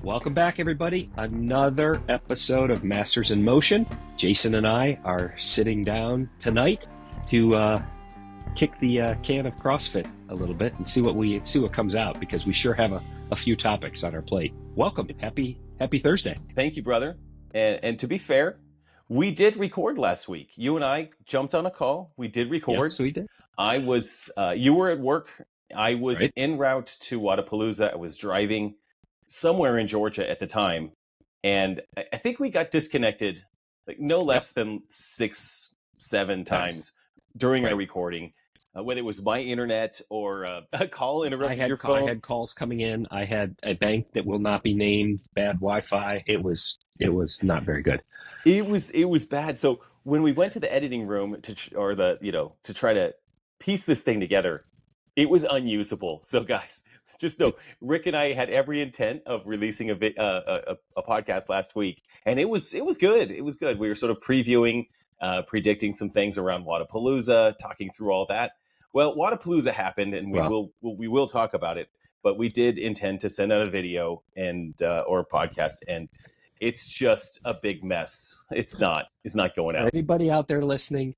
Welcome back, everybody. Another episode of Masters in Motion. Jason and I are sitting down tonight to kick the can of CrossFit a little bit and see what comes out, because we sure have a few topics on our plate. Welcome. Happy Thursday. Thank you, brother. And to be fair, we did record last week. You and I jumped on a call. We did record. Yes, we did. I was, you were at work. I was Right. en route to Wodapalooza. I was driving somewhere in Georgia at the time. And I think we got disconnected like no less than 6-7 times during our recording, whether it was my internet or a call interrupted your phone. I had calls coming in. I had a bank that will not be named, bad Wi-Fi. It was not very good. It was bad. So when we went to the editing room to try to piece this thing together, it was unusable. So guys, just know Rick and I had every intent of releasing a podcast last week, and it was good. It was good. We were sort of previewing, predicting some things around Wodapalooza, talking through all that. Well, Wodapalooza happened, and we will talk about it. But we did intend to send out a video and or a podcast, and it's just a big mess. It's not going out. Anybody out there listening,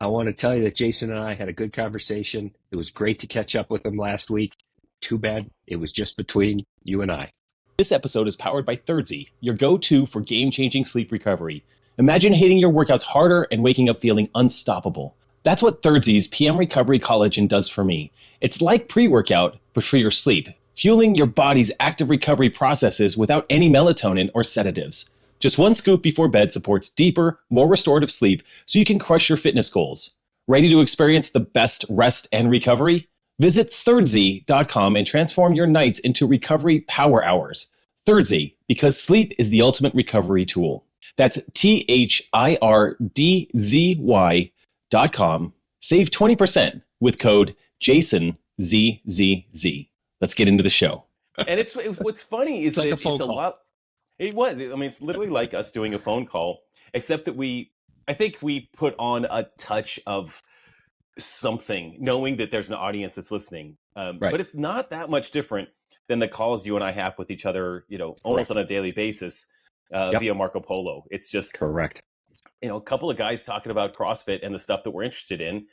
I want to tell you that Jason and I had a good conversation. It was great to catch up with him last week. Too bad it was just between you and I. This episode is powered by Thirdzy, your go-to for game-changing sleep recovery. Imagine hitting your workouts harder and waking up feeling unstoppable. That's what Thirdzy's PM Recovery Collagen does for me. It's like pre-workout, but for your sleep, fueling your body's active recovery processes without any melatonin or sedatives. Just one scoop before bed supports deeper, more restorative sleep so you can crush your fitness goals. Ready to experience the best rest and recovery? Visit Thirdzy.com and transform your nights into recovery power hours. Thirdzy, because sleep is the ultimate recovery tool. That's THIRDZY.com. Save 20% with code JASONZZZ. Let's get into the show. And what's funny is It's like that a phone it's call. a lot. It was. I mean, it's literally like us doing a phone call, except that I think we put on a touch of something, knowing that there's an audience that's listening. Right. But it's not that much different than the calls you and I have with each other, almost on a daily basis via Marco Polo. It's just Correct. a couple of guys talking about CrossFit and the stuff that we're interested in,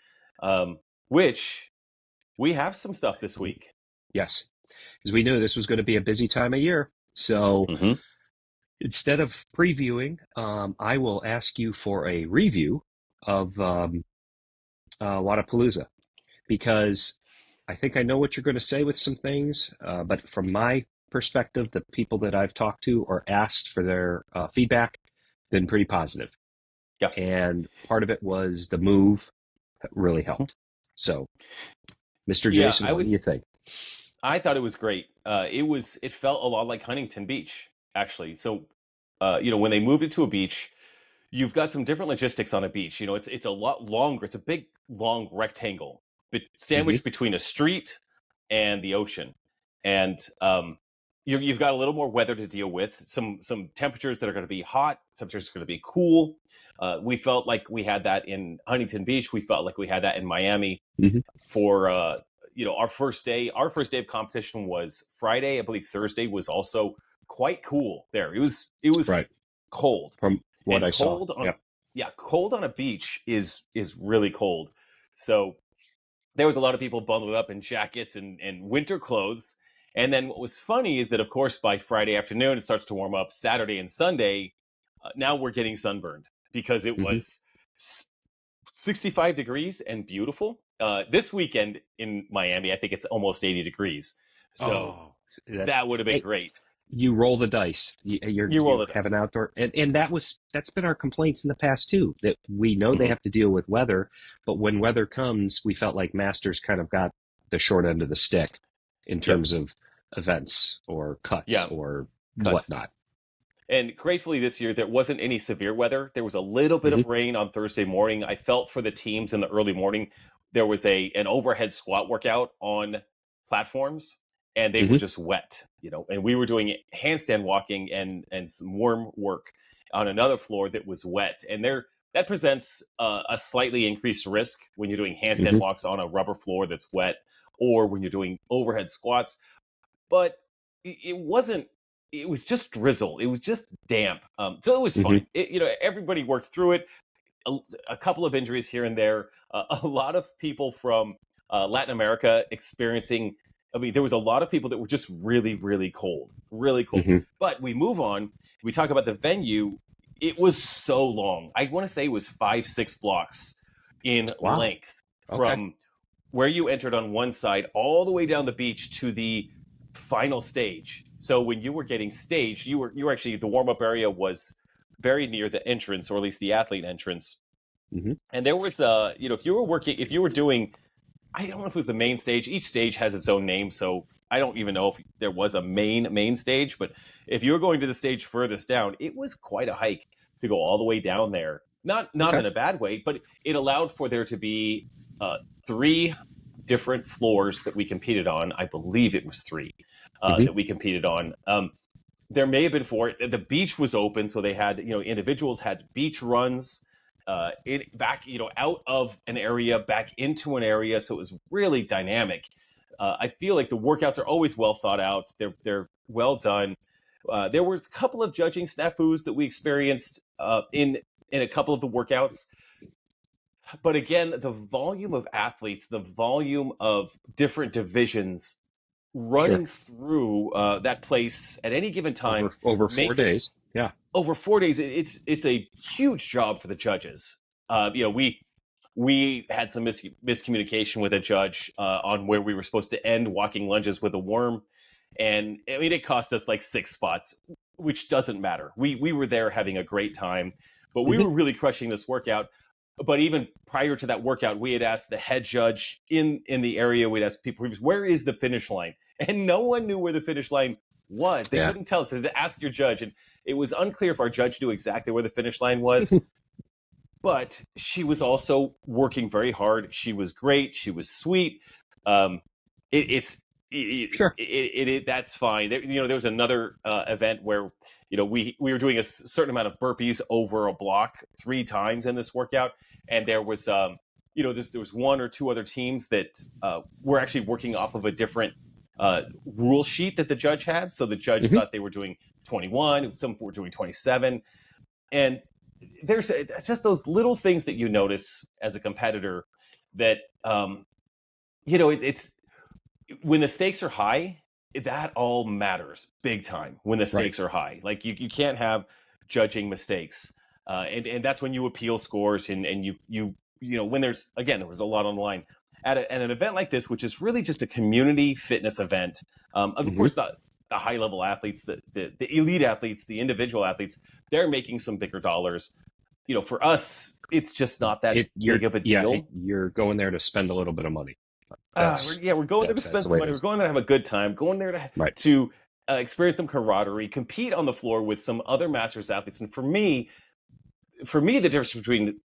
which we have some stuff this week. Yes, because we knew this was going to be a busy time of year. So instead of previewing, I will ask you for a review of Wodapalooza, because I think I know what you're going to say with some things, but from my perspective, the people that I've talked to or asked for their feedback been pretty positive. Yeah. And part of it was the move that really helped. So, Mr. Jason, what do you think? I thought it was great. It felt a lot like Huntington Beach, actually. So, when they moved it to a beach, you've got some different logistics on a beach. It's a lot longer. It's a big, long rectangle, but sandwiched between a street and the ocean. And you've got a little more weather to deal with. Some temperatures that are going to be hot. Temperatures are going to be cool. We felt like we had that in Huntington Beach. We felt like we had that in Miami for our first day. Our first day of competition was Friday. I believe Thursday was also quite cool there. It was Right. cold. From what I saw. Cold on a beach is really cold. So there was a lot of people bundled up in jackets and winter clothes. And then what was funny is that, of course, by Friday afternoon, it starts to warm up. Saturday and Sunday, now we're getting sunburned because it was 65 degrees and beautiful. This weekend in Miami, I think it's almost 80 degrees. So that would have been great. You roll the dice. You roll the dice. Have an outdoor, and that's been our complaints in the past too. That we know they have to deal with weather, but when weather comes, we felt like Masters kind of got the short end of the stick in terms of events or cuts or whatnot. And gratefully this year, there wasn't any severe weather. There was a little bit of rain on Thursday morning. I felt for the teams in the early morning. There was an overhead squat workout on platforms, and they were just wet, and we were doing handstand walking and some warm work on another floor that was wet. And that presents a slightly increased risk when you're doing handstand walks on a rubber floor that's wet, or when you're doing overhead squats. But it wasn't it was just drizzle. It was just damp. So it was Hmm. fine. Everybody worked through it. A couple of injuries here and there. A lot of people from Latin America experiencing. I mean, there was a lot of people that were just really, really cold, really cold. Hmm. But we move on. We talk about the venue. It was so long. I want to say it was 5-6 blocks in Wow. length Okay. from where you entered on one side all the way down the beach to the final stage. So when you were getting staged, you were actually, the warm up area was very near the entrance, or at least the athlete entrance. Hmm. And there was if you were doing, I don't know if it was the main stage. Each stage has its own name, so I don't even know if there was a main stage. But if you were going to the stage furthest down, it was quite a hike to go all the way down there. Not Okay. in a bad way, but it allowed for there to be three different floors that we competed on. I believe it was three Hmm. that we competed on. There may have been four. The beach was open, so they had, individuals had beach runs back, out of an area back into an area. So it was really dynamic. I feel like the workouts are always well thought out. They're well done. There was a couple of judging snafus that we experienced in a couple of the workouts. But again, the volume of athletes, the volume of different divisions Sure. running through that place at any given time Over four makes it days. Yeah. over 4 days. It's a huge job for the judges. We had some miscommunication with a judge on where we were supposed to end walking lunges with a worm, and I mean it cost us like 6 spots, which doesn't matter. We were there having a great time, but we Hmm. were really crushing this workout. But even prior to that workout, we had asked the head judge in the area. We'd asked people, where is the finish line? And no one knew where the finish line was. They Yeah. couldn't tell us. They said, ask your judge. And it was unclear if our judge knew exactly where the finish line was. But she was also working very hard. She was great. She was sweet. Um, it, it's Sure. that's fine. There was another event where we were doing a certain amount of burpees over a block 3 times in this workout, and there was there was one or two other teams that were actually working off of a different rule sheet that the judge had. So the judge Hmm. thought they were doing 21, some were doing 27, and it's just those little things that you notice as a competitor that it's when the stakes are high, that all matters big time. When the Right. stakes are high, like you can't have judging mistakes, and that's when you appeal scores, and when there was a lot on the line at an event like this, which is really just a community fitness event. Of Hmm. course, the high level athletes, the elite athletes, the individual athletes, they're making some bigger dollars. For us, it's just not that big of a deal. You're going there to spend a little bit of money. That's We're going there to spend that's the some way it money. We're is. going there to have a good time. Going there Right. to experience some camaraderie, compete on the floor with some other masters athletes. And for me, the difference between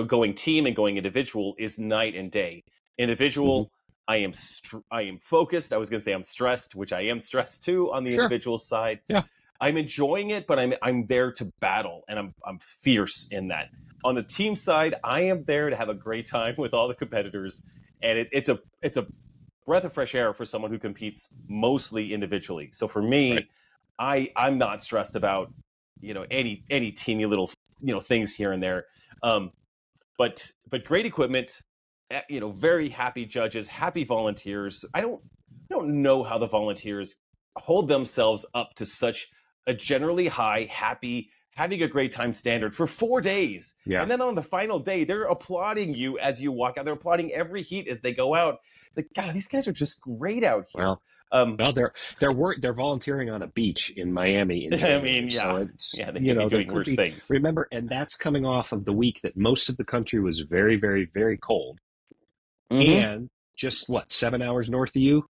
going team and going individual is night and day. Hmm. Individual, I am focused. I was going to say I'm stressed, which I am stressed too on the Sure. individual side. Yeah. I'm enjoying it, but I'm there to battle, and I'm fierce in that. On the team side, I am there to have a great time with all the competitors, and it's a breath of fresh air for someone who competes mostly individually. So for Right. me, I'm not stressed about any teeny little things here and there. Um, but great equipment, very happy judges, happy volunteers. I don't know how the volunteers hold themselves up to such a generally high, happy, having a great time standard for 4 days. Yeah. And then on the final day, they're applauding you as you walk out. They're applauding every heat as they go out. Like, God, these guys are just great out here. Well, Um, well, they're volunteering on a beach in Miami in I January, mean, so yeah, it's yeah, they could be there doing could worse be. things. Remember, and that's coming off of the week that most of the country was very, very, very cold, Mm-hmm. and just 7 hours north of you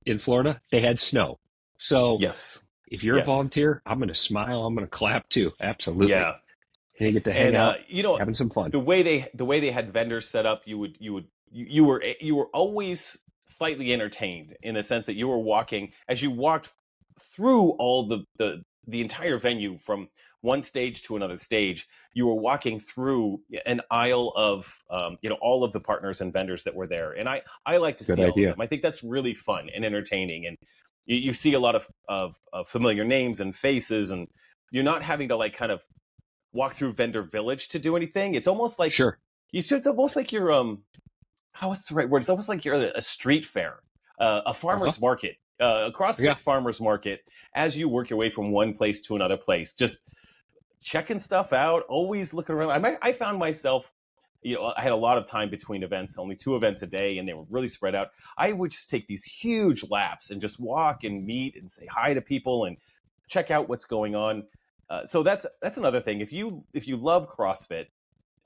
in Florida, they had snow. So Yes, if you're a yes, volunteer, I'm going to smile, I'm going to clap too. Absolutely, yeah. and you get to hang And out, having some fun. the way they had vendors set up, you were always slightly entertained in the sense that you were walking as you walked through all the entire venue from one stage to another stage. You were walking through an aisle of all of the partners and vendors that were there, and I like to Good see all of idea. them. I think that's really fun and entertaining, you see a lot of familiar names and faces, and you're not having to like kind of walk through vendor village to do anything. It's almost like Sure. it's almost like you're what's the right word? It's almost like you're at a street fair, a farmer's market, a CrossFit Yeah. farmer's market, as you work your way from one place to another place, just checking stuff out, always looking around. I found myself, I had a lot of time between events, only 2 events a day, and they were really spread out. I would just take these huge laps and just walk and meet and say hi to people and check out what's going on. So that's another thing. If you love CrossFit,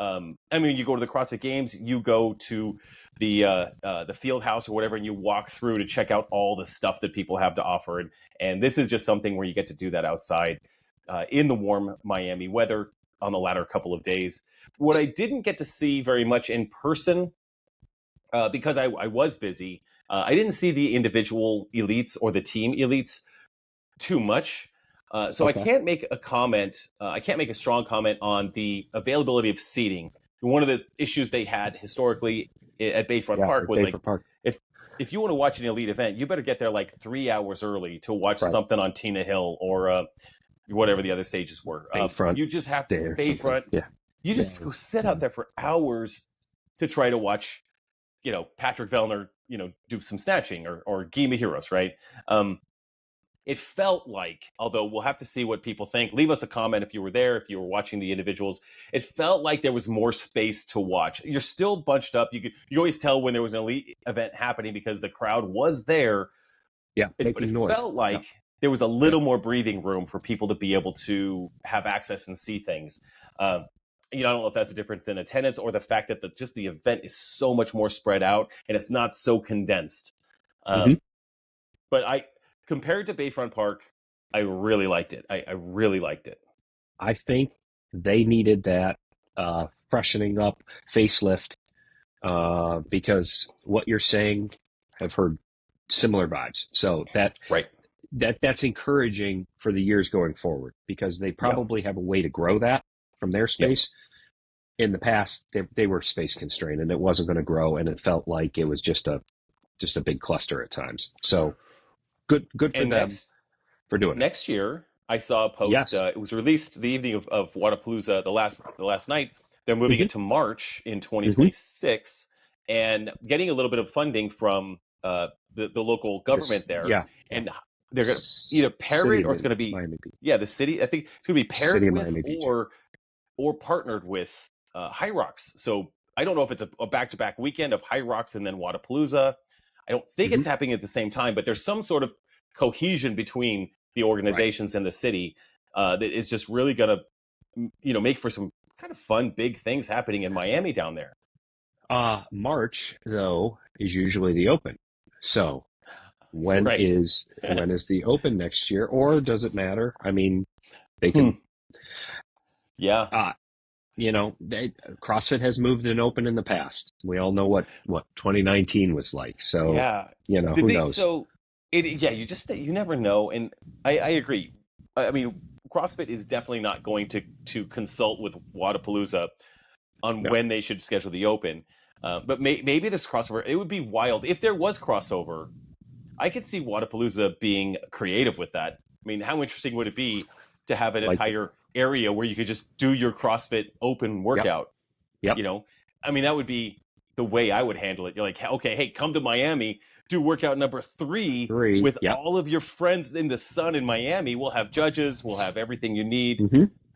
you go to the CrossFit Games, you go to the field house or whatever, and you walk through to check out all the stuff that people have to offer. And this is just something where you get to do that outside in the warm Miami weather on the latter couple of days. What I didn't get to see very much in person, because I was busy, I didn't see the individual elites or the team elites too much. So I can't make a comment. I can't make a strong comment on the availability of seating. One of the issues they had historically at Bayfront Park was if you want to watch an elite event, you better get there like 3 hours early to watch something on Tina Hill or whatever the other stages were. Bayfront. You just have to Bayfront. Yeah. You just go sit out there for hours to try to watch, Patrick Vellner, do some snatching or Guy Mahiros, right? It felt like, although we'll have to see what people think. Leave us a comment if you were there, if you were watching the individuals. It felt like there was more space to watch. You're still bunched up. You always tell when there was an elite event happening because the crowd was there. Yeah, But it felt like there was a little more breathing room for people to be able to have access and see things. I don't know if that's a difference in attendance or the fact that the event is so much more spread out and it's not so condensed. But compared to Bayfront Park, I really liked it. I really liked it. I think they needed that freshening up facelift because what you're saying, I've heard similar vibes. So that's encouraging for the years going forward because they probably have a way to grow that from their space. In the past, they were space constrained and it wasn't going to grow, and it felt like it was just a big cluster at times. So good for them for doing it. Next year, I saw a post. Yes. It was released the evening of Wodapalooza, the last night. They're moving it to March in 2026 and getting a little bit of funding from the local government there. Yeah. And they're going to either pair it or it's going to be Miami Beach. Yeah, the city. I think it's going to be paired with Miami Beach. or partnered with High Rocks. So I don't know if it's a back-to-back weekend of High Rocks and then Wodapalooza. I don't think it's happening at the same time, but there's some sort of cohesion between the organizations and the city that is just really going to, make for some kind of fun, big things happening in Miami down there. March, though, is usually the Open. So when is the Open next year, or does it matter? I mean, they can. CrossFit has moved an Open in the past. We all know what 2019 was like. So who knows? So you never know. And I agree. I mean, CrossFit is definitely not going to consult with Wodapalooza on when they should schedule the Open. But maybe this crossover, it would be wild. If there was crossover, I could see Wodapalooza being creative with that. I mean, how interesting would it be to have an entire area where you could just do your CrossFit Open workout? Yep. I mean, that would be the way I would handle it. You're like, okay, hey, come to Miami, do workout number 3 with all of your friends in the sun in Miami. We'll have judges, we'll have everything you need.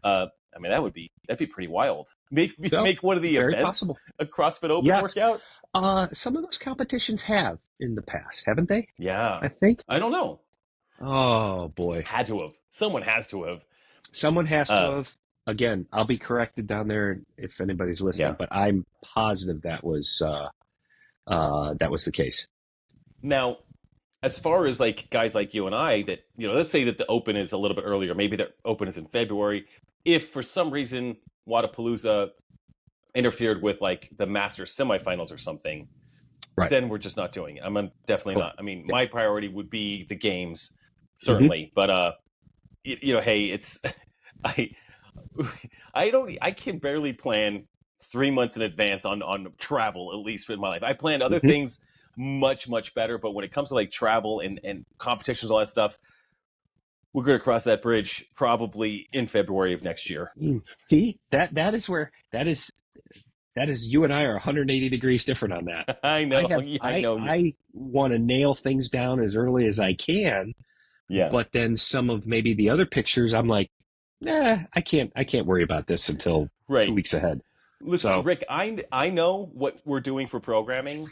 I mean, that'd be pretty wild. Make one of the events a CrossFit Open workout. Some of those competitions have in the past, haven't they? Yeah, I think. I don't know. Oh boy, had to have. Someone has to have. Someone has to have. Again, I'll be corrected down there if anybody's listening, but I'm positive that was the case. Now, as far as like guys like you and I, that let's say that the Open is a little bit earlier, maybe the Open is in February. If for some reason Wodapalooza interfered with like the Masters semifinals or something, then we're just not doing it. I'm definitely not. I mean, my priority would be the games, certainly, but hey, it's I can barely plan 3 months in advance on travel, at least in my life. I planned other things much, much better. But when it comes to like travel and competitions, all that stuff, we're going to cross that bridge probably in February of next year. See, that is you and I are 180 degrees different on that. I know. I want to nail things down as early as I can. Yeah. But then some of maybe the other pictures, I'm like, I can't worry about this until 2 weeks ahead. Listen, So, Rick, I know what we're doing for programming.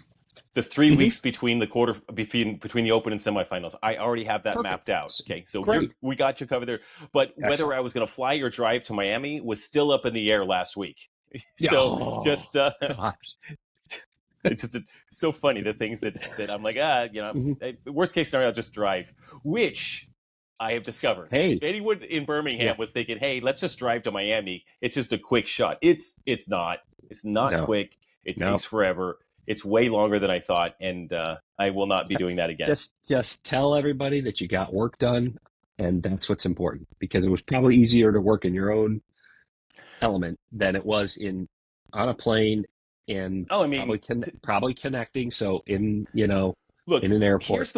The 3 weeks between the between the Open and semifinals, I already have that mapped out. Okay, so we got you covered there. But whether I was going to fly or drive to Miami was still up in the air last week. So it's just so funny the things that I'm like, worst case scenario, I'll just drive, which I have discovered. Hey, if anyone in Birmingham was thinking, hey, let's just drive to Miami, it's just a quick shot. It's not quick. It takes forever. It's way longer than I thought, and I will not be doing that again. Just tell everybody that you got work done, and that's what's important, because it was probably easier to work in your own element than it was on a plane and probably connecting. So in an airport.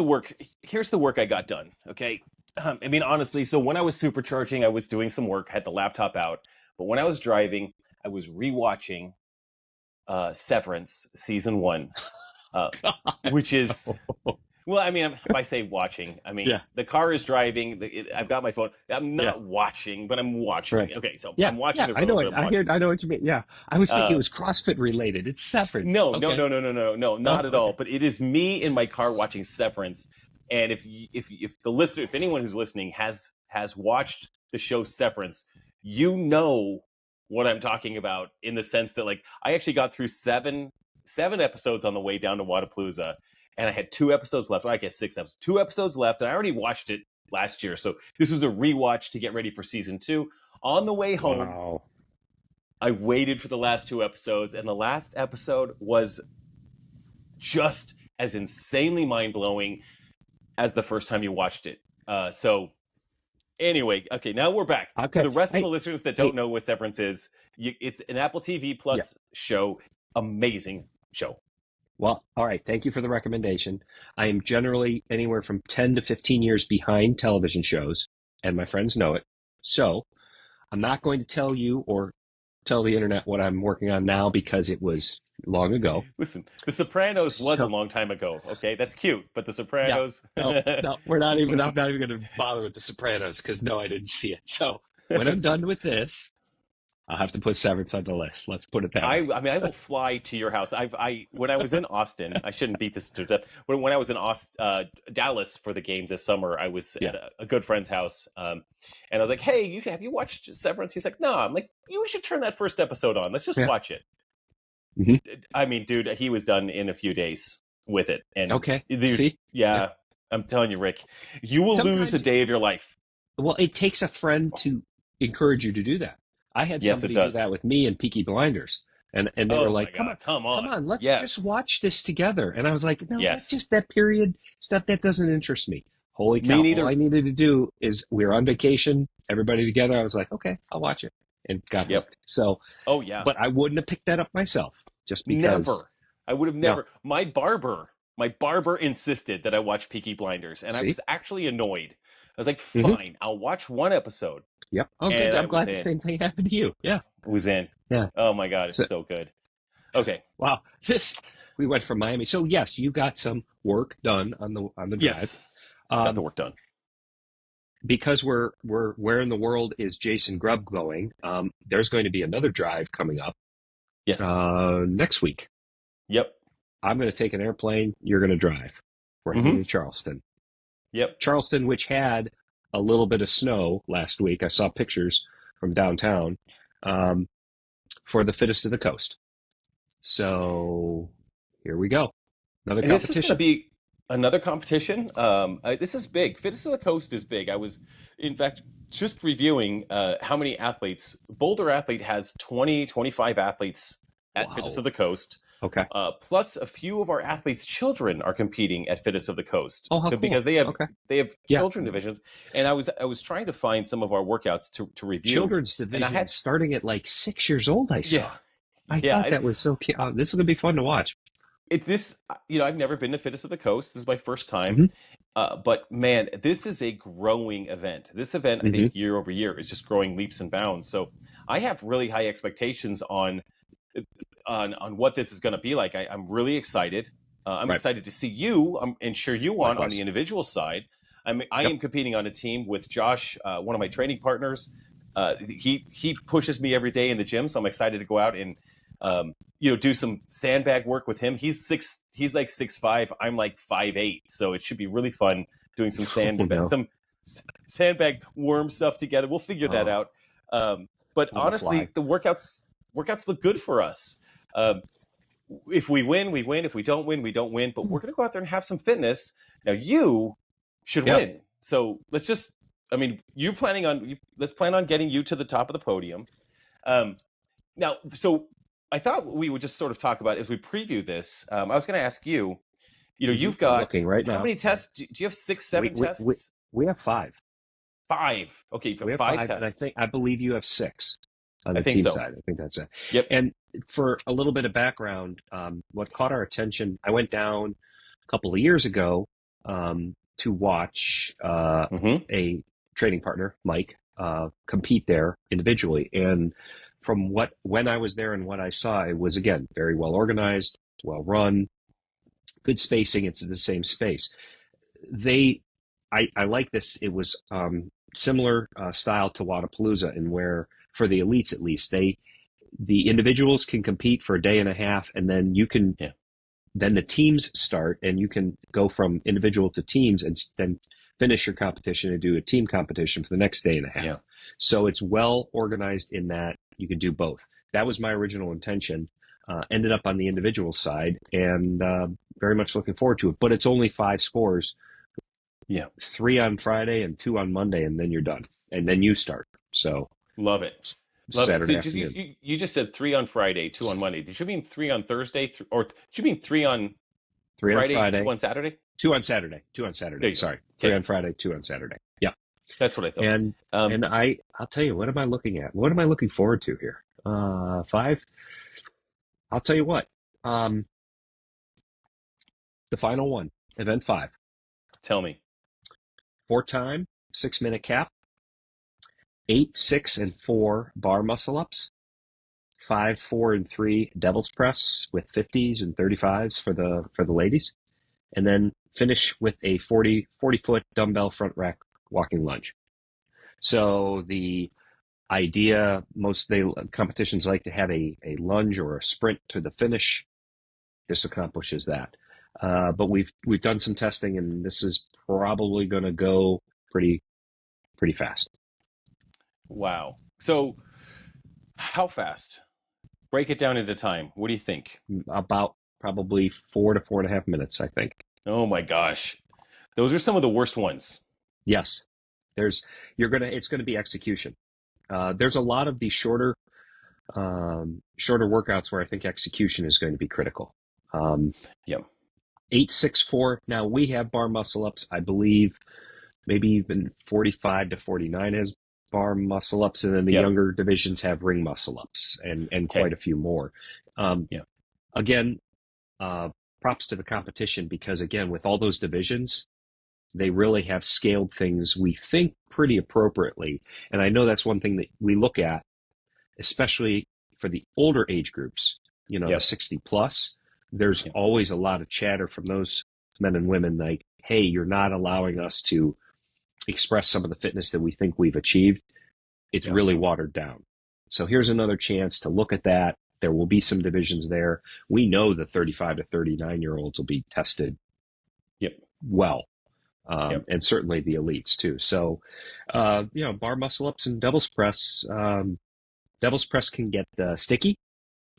Here's the work I got done. Okay, honestly, so when I was supercharging, I was doing some work, had the laptop out, but when I was driving, I was rewatching Severance season 1, which is, well, if I say watching, the car is driving. I've got my phone. I'm not watching, but I'm watching. Right. Okay, so I'm watching. I know it. I know what you mean. Yeah, I was thinking it was CrossFit related. It's Severance. No, not at all. But it is me in my car watching Severance. And if anyone who's listening has watched the show Severance, you know what I'm talking about, in the sense that, like, I actually got through seven episodes on the way down to Wodapalooza, and I had 2 episodes left. Well, I guess 6 episodes. 2 episodes left, and I already watched it last year, so this was a rewatch to get ready for season 2. On the way home, I waited for the last 2 episodes, and the last episode was just as insanely mind-blowing as the first time you watched it. So anyway, okay, now we're back. To the rest of the listeners that don't know what Severance is, it's an Apple TV Plus show. Amazing show. Well, all right. Thank you for the recommendation. I am generally anywhere from 10 to 15 years behind television shows, and my friends know it. So I'm not going to tell you or tell the internet what I'm working on now, because it was long ago. Listen, The Sopranos was a long time ago. Okay, that's cute, but The Sopranos. No, I'm not even going to bother with The Sopranos, because I didn't see it. So when I'm done with this, I'll have to put Severance on the list. Let's put it that way. I will fly to your house. When I was in Austin, I shouldn't beat this to death. But when I was in Dallas for the games this summer, I was at a good friend's house, and I was like, "Hey, have you watched Severance?" He's like, "No." I'm like, "You should turn that first episode on. Let's just watch it." Mm-hmm. Dude, he was done in a few days with it. And see, I'm telling you, Rick, you will lose a day of your life. Well, it takes a friend to encourage you to do that. I had somebody do that with me in Peaky Blinders, and they were like, come on, let's just watch this together. And I was like, no, that's just that period stuff that doesn't interest me. Holy cow. Me neither. All I needed to do is, we were on vacation, everybody together. I was like, okay, I'll watch it, and got hooked. So, but I wouldn't have picked that up myself, just because. Never. I would have never. No. My barber insisted that I watch Peaky Blinders, and I was actually annoyed. I was like, fine, I'll watch 1 episode. Yep. Oh, good. I'm glad the same thing happened to you. Yeah. It was in. Yeah. Oh my God, it's so good. Okay. Wow. We went from Miami. So yes, you got some work done on the drive. Yes. Got the work done. Because we're where in the world is Jason Grubb going? There's going to be another drive coming up. Yes. Next week. Yep. I'm going to take an airplane. You're going to drive. We're heading to Charleston. Yep. Charleston, which had a little bit of snow last week. I saw pictures from downtown, for the Fittest of the Coast. So here we go. Another competition. This is going to be another competition. This is big. Fittest of the Coast is big. I was, in fact, just reviewing how many athletes. Boulder Athlete has 25 athletes at Fittest of the Coast. Okay. Plus, a few of our athletes' children are competing at Fittest of the Coast. Oh, how cool. Because they have children divisions, and I was trying to find some of our workouts to review. Children's division starting at like 6 years old. I saw. I thought that was so cute. This is gonna be fun to watch. I've never been to Fitness of the Coast. This is my first time. Hmm. But man, this is a growing event. This event, I Hmm. think, year over year is just growing leaps and bounds. So I have really high expectations on what this is going to be like. I'm really excited. I'm Right. excited to see you and cheer you on the Likewise. individual side. I Yep. am competing on a team with Josh, one of my training partners. He pushes me every day in the gym, so I'm excited to go out and do some sandbag work with him. He's like 6'5". I'm like 5'8", so it should be really fun doing some Oh, no. sandbag worm stuff together. We'll figure that Oh, out. But on the fly. honestly, the workouts look good for us. Um, if we win, we win. If we don't win, we don't win. But we're going to go out there and have some fitness. Now you should Yep. win. So let's just. I mean, let's plan on getting you to the top of the podium. Now, so I thought we would just sort of talk about as we preview this. I was going to ask you. You've I'm got looking right how now. many tests? Do you have 6, 7 We, we, we, tests? we have 5. 5. Okay, you've We got have 5 5, and tests. I believe you have 6 on I the think team so. side. I think that's it. Yep. And for a little bit of background, what caught our attention, I went down a couple of years ago to watch a training partner, Mike, compete there individually. And from when I was there and what I saw, it was, again, very well organized, well run, good spacing. It's the same space. I like this. It was similar style to Wodapalooza, in where, for the elites at least, the individuals can compete for a day and a half, and then then the teams start, and you can go from individual to teams, and then finish your competition and do a team competition for the next day and a half. Yeah. So it's well organized in that you can do both. That was my original intention. Ended up on the individual side, and very much looking forward to it. But it's only 5 scores. Yeah. 3 on Friday and 2 on Monday, and then you're done. And then you start. So Love it. Love Saturday it. afternoon. You just said 3 on Friday, 2 on Monday. Did you mean 3 on Thursday, or did you mean 3 on 3 on Friday, Friday, 2 on Saturday? 2 on Saturday. 2 on There Saturday. you go. Sorry. Okay. 3 on Friday, 2 on Saturday. Yeah. That's what I thought. And I'll tell you, what am I looking at? What am I looking forward to here? 5. I'll tell you what. The final one, event 5. Tell me. 4-time, 6-minute cap, 8, 6, and 4 bar muscle ups, 5, 4, and 3 devil's press with 50s and 35s for the ladies, and then finish with a 40-foot dumbbell front rack walking lunge. So the idea, most competitions like to have a lunge or a sprint to the finish. This accomplishes that. But we've done some testing, and this is probably going to go pretty fast. Wow. So how fast? Break it down into time. What do you think? About probably 4 to 4.5 minutes, I think. Oh my gosh. Those are some of the worst ones. Yes. It's going to be execution. There's a lot of these shorter workouts where I think execution is going to be critical. 8, 6, 4. Now we have bar muscle ups. I believe maybe even 45 to 49 has bar muscle ups, and then the younger divisions have ring muscle ups, and quite a few more. Again, props to the competition, because again, with all those divisions, they really have scaled things, we think, pretty appropriately. And I know that's one thing that we look at, especially for the older age groups, the 60 plus. There's always a lot of chatter from those men and women like, hey, you're not allowing us to express some of the fitness that we think we've achieved. It's really watered down. So here's another chance to look at that. There will be some divisions there. We know the 35 to 39-year-olds will be tested well. And certainly the elites too. So, bar muscle ups and devil's press. Devil's press can get sticky,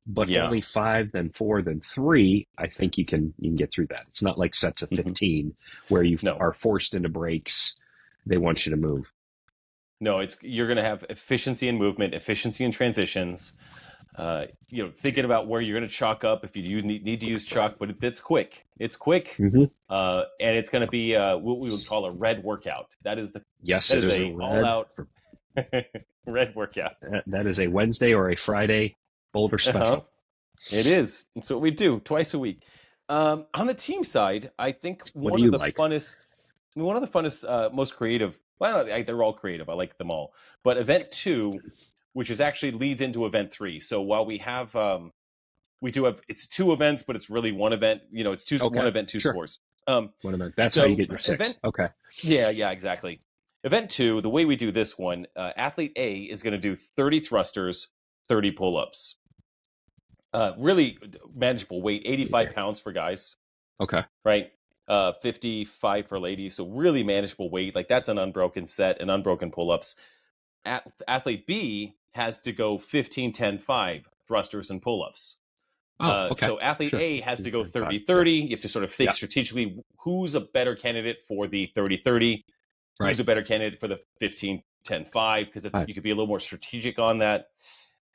but only 5, then 4, then 3. I think you can get through that. It's not like sets of 15 where you are forced into breaks. They want you to move. No, you're going to have efficiency in movement, efficiency in transitions. Thinking about where you're going to chalk up if you need to use chalk, but it's quick. It's quick, and it's going to be what we would call a red workout. That is a all-out red workout. That is a Wednesday or a Friday Boulder special. It is. It's what we do twice a week. On the team side, I think What one do of you the like? funnest, most creative. Well, they're all creative. I like them all. But event 2, which is actually leads into event 3. So while we do have it's 2 events, but it's really one event. It's one Okay, event, 2 sure. scores. Um, One of them. That's how you so get your 6. event, Okay. yeah, exactly. Event 2, the way we do this one, athlete A is going to do 30 thrusters, 30 pull-ups. Really manageable weight, 85 pounds for guys, Okay. right? 55 for ladies. So really manageable weight. Like that's an unbroken set and unbroken pull-ups. Athlete B has to go 15, 10, 5 thrusters and pull-ups. Oh, okay. So athlete Sure. A has to go 30, 5. 30. You have to sort of think Yeah. strategically who's a better candidate for the 30, 30, Right. who's a better candidate for the 15, 10, 5, because Right. you could be a little more strategic on that.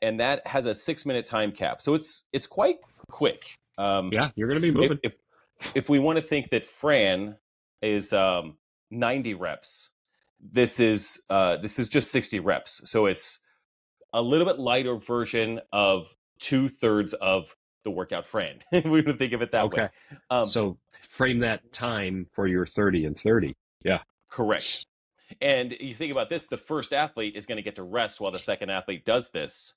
And that has a 6-minute time cap. So it's quite quick. Yeah, you're going to be moving. If we want to think that Fran is 90 reps, this is just 60 reps. So it's a little bit lighter version of 2/3 of the workout Fran. We would think of it that way. So frame that time for your 30 and 30. Yeah. Correct. And you think about this, the first athlete is going to get to rest while the second athlete does this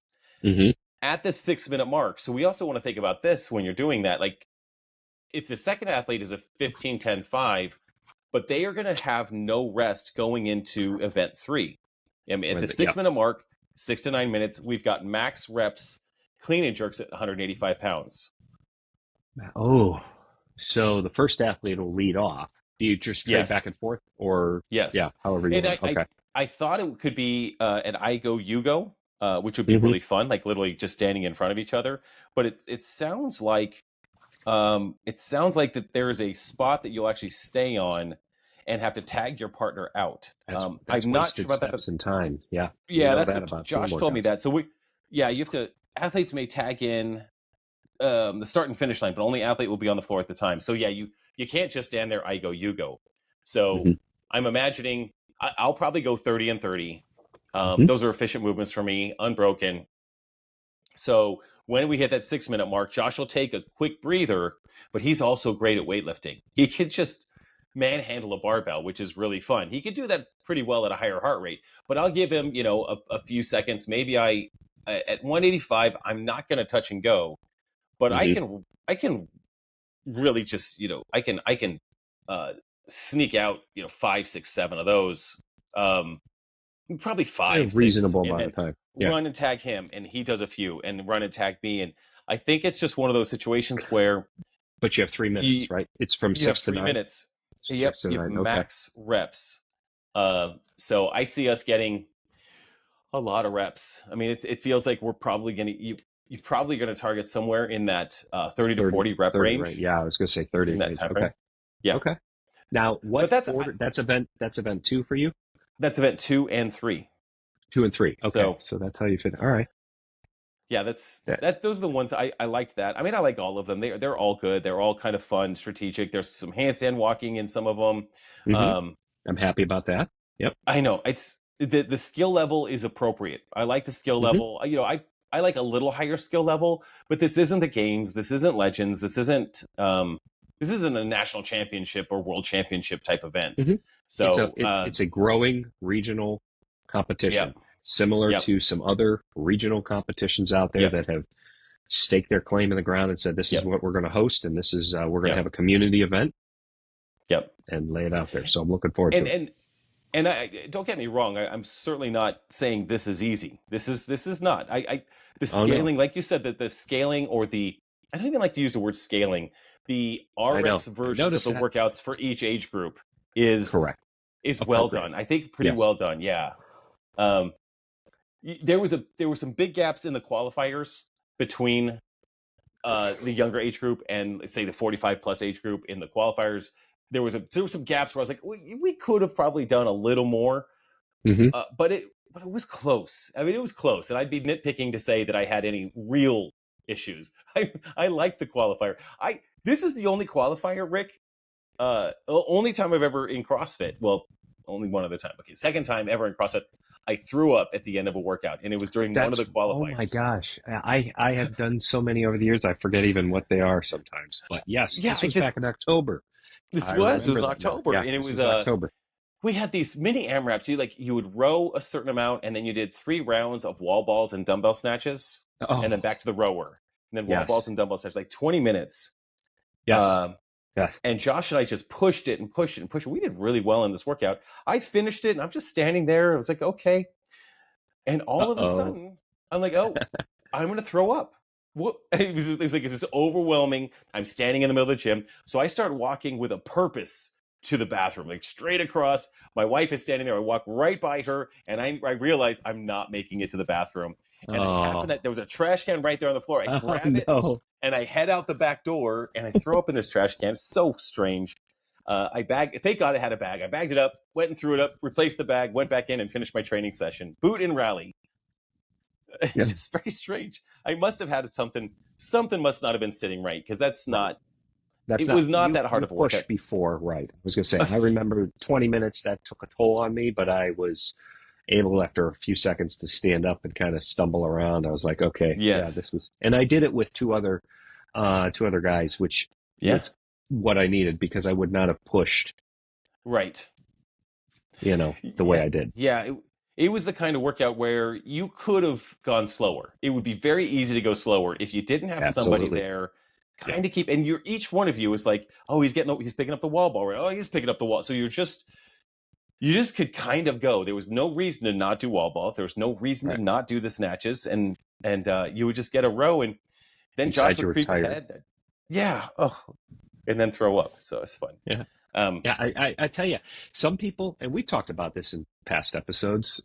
at the 6-minute mark. So we also want to think about this when you're doing that. Like if the second athlete is a 15, 10, 5, but they are going to have no rest going into event 3. I mean, at the 6-minute mark, 6 to 9 minutes, we've got max reps, clean and jerks at 185 pounds. Oh, so the first athlete will lead off. Do you just trade back and forth, or yes, yeah, however you want? Okay. I thought it could be an I go, you go, which would be really fun, like literally just standing in front of each other. But it sounds like that there is a spot that you'll actually stay on and have to tag your partner out. That's I'm not wasted sure about steps that. in time. Yeah, Yeah, that's what Josh told me that. So you have to. Athletes may tag in the start and finish line, but only athlete will be on the floor at the time. So yeah, you can't just stand there. I go, you go. So I'm imagining I'll probably go 30 and 30. Those are efficient movements for me, unbroken. So when we hit that 6-minute mark, Josh will take a quick breather, but he's also great at weightlifting. He could just manhandle a barbell, which is really fun. He could do that pretty well at a higher heart rate, but I'll give him, a few seconds. Maybe at 185, I'm not going to touch and go, but I can really just, I can sneak out, 5, 6, 7 of those, probably 5, reasonable 6, amount of time. Yeah. Run and tag him, and he does a few, and run and tag me, and I think it's just one of those situations where. But you have 3 minutes, right? It's from 6 to 9. 3 minutes. Yep, you have max reps. So I see us getting a lot of reps. I mean, it feels like we're probably going to you're probably going to target somewhere in that 30 to 40 rep 30, range. Right? Yeah, I was going to say 30 in that time frame. Okay. Yeah. Okay. Now, what order? That's event 2 for you? That's event 2 and 3. 2 and 3. Okay. So that's how you fit. All right. Yeah, those are the ones I liked that. I mean, I like all of them. They're all good. They're all kind of fun, strategic. There's some handstand walking in some of them. I'm happy about that. Yep. I know. It's the skill level is appropriate. I like the skill level. I like a little higher skill level, but this isn't the games. This isn't Legends. This isn't a national championship or world championship type event. So it's a growing regional competition, similar to some other regional competitions out there that have staked their claim in the ground and said, this is what we're going to host, and this is we're going to have a community event. And lay it out there. So I'm looking forward to it. And don't get me wrong. I'm certainly not saying this is easy. This is not. The scaling, like you said, that the scaling or I don't even like to use the word scaling. The RX version of the workouts for each age group is correct. Is well done. I think pretty well done. Yeah. There were some big gaps in the qualifiers between the younger age group and, let's say, the 45 plus age group in the qualifiers. There were some gaps where I was like, we could have probably done a little more, but it was close. I mean, it was close, and I'd be nitpicking to say that I had any real issues. I like the qualifier. This is the only qualifier, Rick. Only time I've ever in CrossFit. Well, only one other time. Okay, second time ever in CrossFit. I threw up at the end of a workout, and it was during one of the Oh my qualifiers. gosh. I have done so many over the years, I forget even what they are sometimes. But yes, Yeah, this was back in October. I it was remember in that now. October, Yeah, and it this was was October. we had these mini AMRAPs. You would row a certain amount, and then you did 3 rounds of wall balls and dumbbell snatches, and then Oh, back to the rower, and then wall balls yes. and dumbbell snatches, like 20 minutes. Yes. Um, Yes. and Josh and I just pushed it and pushed it and pushed it. We did really well in this workout. I finished it, and I'm just standing there. I was like, okay. And all of a Uh-oh. sudden, I'm like, oh, I'm going to throw up. What? It was like, it's just overwhelming. I'm standing in the middle of the gym. So I start walking with a purpose to the bathroom, like straight across. My wife is standing there. I walk right by her, and I realize I'm not making it to the bathroom. And Oh. there was a trash can right there on the floor. I Oh grab it, no. and I head out the back door, and I throw up in this trash can. It's so strange. Thank God I had a bag. I bagged it up, went and threw it up, replaced the bag, went back in and finished my training session. Boot and rally. Yeah. It's just very strange. I must have had something must not have been sitting right, because That's it not was not you. that hard You of a workout. pushed before, right? I was gonna say. I remember 20 minutes that took a toll on me, but I was able after a few seconds to stand up and kind of stumble around. I was like, okay, yeah, Yes. this was, and I did it with two other guys, which Yeah. was what I needed because I would not have pushed, Right. the way I did. Yeah, it was the kind of workout where you could have gone slower. It would be very easy to go slower if you didn't have somebody Absolutely. there kind of keep, and each one of you was like, oh, he's picking up the wall ball, right? Oh, he's picking up the wall. So you just could kind of go. There was no reason to not do wall balls. There was no reason to Right. not do the snatches, and you would just get a row, and then Besides, Josh you would were creep tired. ahead. Yeah. Oh, and then throw up. So it's fun. Yeah. Um, Yeah, I tell you, some people, and we've talked about this in past episodes,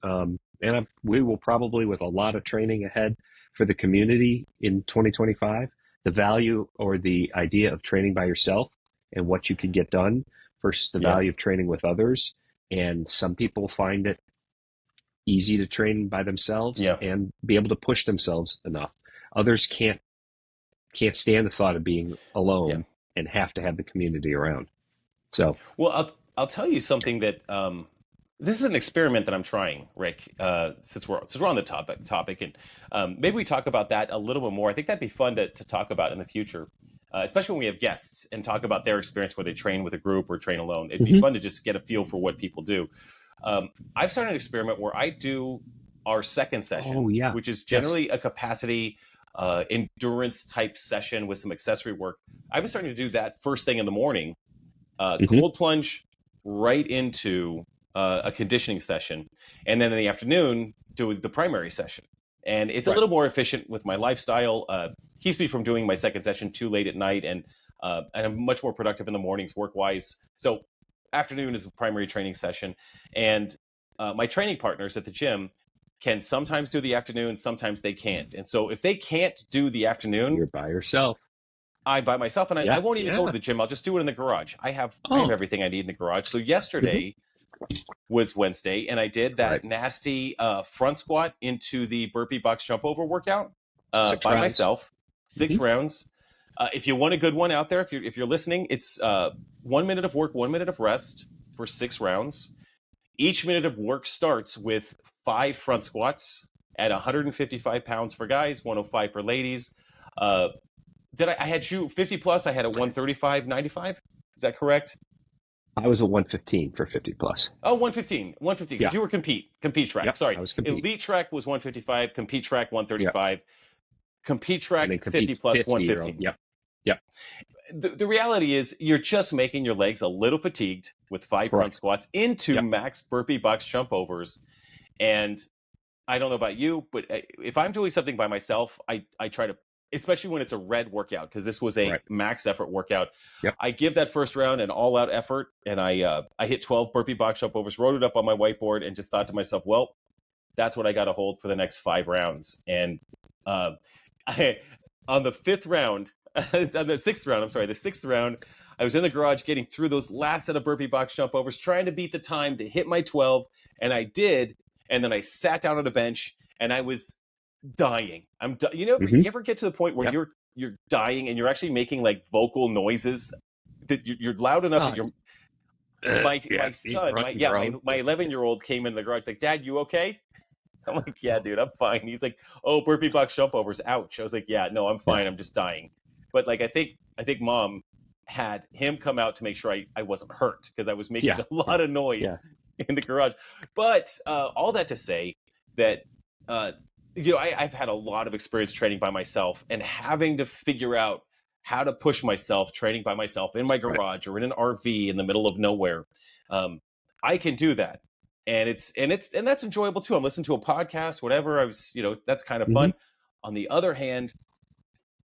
we will probably, with a lot of training ahead for the community in 2025, the value or the idea of training by yourself and what you can get done versus the Yeah. value of training with others. And some people find it easy to train by themselves Yeah. and be able to push themselves enough. Others can't stand the thought of being alone Yeah. and have to have the community around. So, Well, I'll tell you something that this is an experiment that I'm trying, Rick. Since we're on the topic, and maybe we talk about that a little bit more. I think that'd be fun to talk about in the future, especially when we have guests and talk about their experience where they train with a group or train alone. It'd be fun to just get a feel for what people do. I've started an experiment where I do our second session, Oh, yeah. which is generally a capacity endurance type session with some accessory work. I've been starting to do that first thing in the morning. Cold plunge right into a conditioning session, and then in the afternoon do the primary session. And it's a little more efficient with my lifestyle. Keeps me from doing my second session too late at night, and I'm much more productive in the mornings work wise. So afternoon is a primary training session, and my training partners at the gym can sometimes do the afternoon, sometimes they can't. And so if they can't do the afternoon, you're by yourself. I'm by myself, and I won't even go to the gym. I'll just do it in the garage. I have everything I need in the garage. So yesterday was Wednesday, and I did that nasty front squat into the burpee box jump over workout by myself, 6 rounds. If you want a good one out there, if you're listening, it's 1 minute of work, 1 minute of rest for 6 rounds. Each minute of work starts with 5 front squats at 155 pounds for guys, 105 for ladies. I had you 50 plus. I had a 135.95. Is that correct? I was a 115 for 50 plus. Oh, 115. Because you were compete track. Yep, Sorry. I was compete. Elite track was 155. Compete track 135. Yep. Compete track 50 plus 115. Yep. The reality is you're just making your legs a little fatigued with 5 front squats into max burpee box jump overs. And I don't know about you, but if I'm doing something by myself, I try to, especially when it's a red workout, because this was a max effort workout. Yep. I give that first round an all out effort, and I hit 12 burpee box jump overs, wrote it up on my whiteboard, and just thought to myself, well, that's what I got to hold for the next 5 rounds. And on the 6th round, the 6th round, I was in the garage getting through those last set of burpee box jump overs, trying to beat the time to hit my 12, and I did. And then I sat down on a bench, and I was dying. You ever get to the point where you're dying and you're actually making like vocal noises that you're loud enough that you're my son, my 11-year-old came in the garage like, Dad, you okay? I'm like, yeah, dude, I'm fine. He's like, oh, burpee box jump overs, ouch. I was like, yeah, no, I'm Yeah. fine. I'm just dying. But like, I think mom had him come out to make sure I wasn't hurt because I was making Yeah. a Yeah. lot of noise Yeah. in the garage. But all that to say that, uh, I've had a lot of experience training by myself and having to figure out how to push myself training by myself in my Right. garage or in an RV in the middle of nowhere. Um, I can do that, and that's enjoyable too. I'm listening to a podcast, whatever. That's kind of Hmm. fun. On the other hand,